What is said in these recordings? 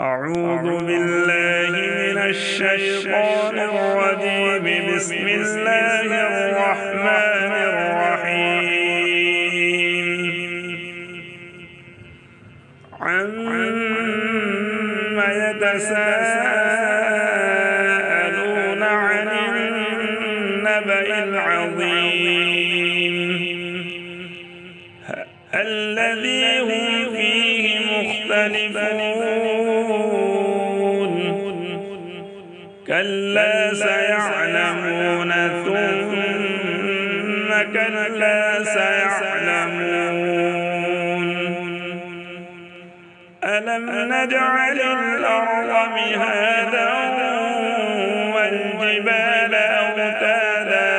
أعوذ بالله من الشيطان الرجيم. بسم الله الرحمن الرحيم. عما يتساءلون عن النبأ العظيم الذي هم فيه مختلفون. كلا سيعلمون ثم كلا سيعلمون. ألم نجعل الأرض مهادا والجبال أوتادا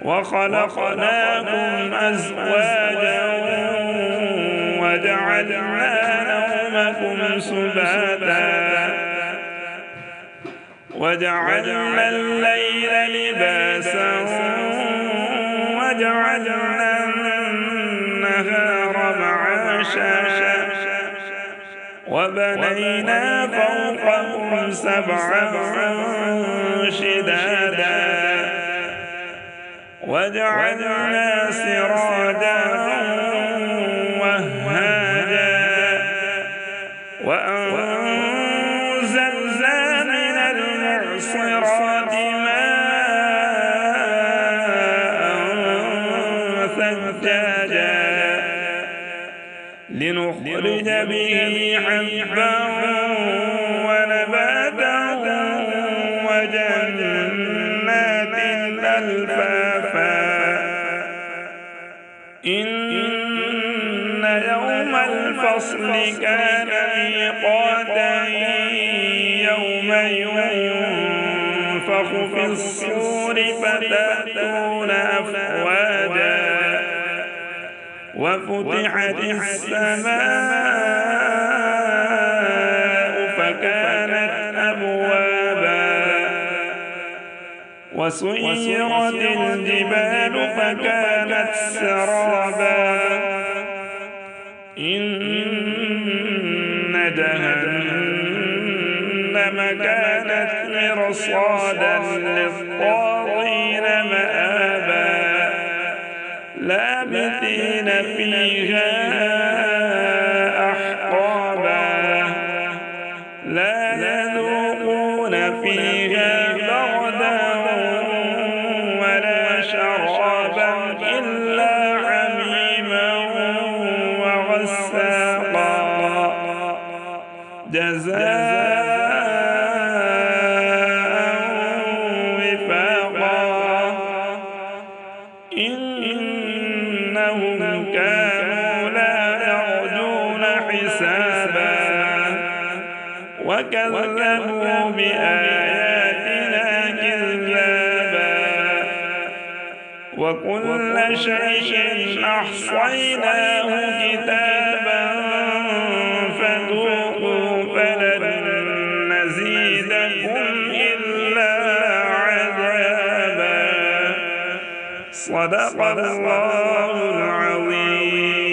وخلقناكم أزواجا وجعلنا نومكم سباتا وجعلنا الليل لباسا وجعلنا النهار معاشا وبنينا فوقكم سبعا شدادا وجعلنا سراجا وهاجا وأنزلنا من المعصرات ماء ثجاجا لنخرج به حبا ونباتا وجنات ألفافا. إن يوم الفصل كان ميقاتا يوم ينفخ في الصور فتأتون أفواجا وفتحت السماء فكانت أبوابا وسيرت الجبال فكانت سرابا. إن جهنم كانت مرصادا للطاغين مآبا لابثين فيها أحقابا لا يذوقون فيها بردا ولا شرابا إلا حميما وغساقا جزاء وفاقا. إنهم كانوا لا يرجون حسابا وكذبوا بآياتنا كذابا وكل شيء أحصيناه كتابا فذوقوا فلن نزيدكم إلا عذابا. صدق الله العظيم.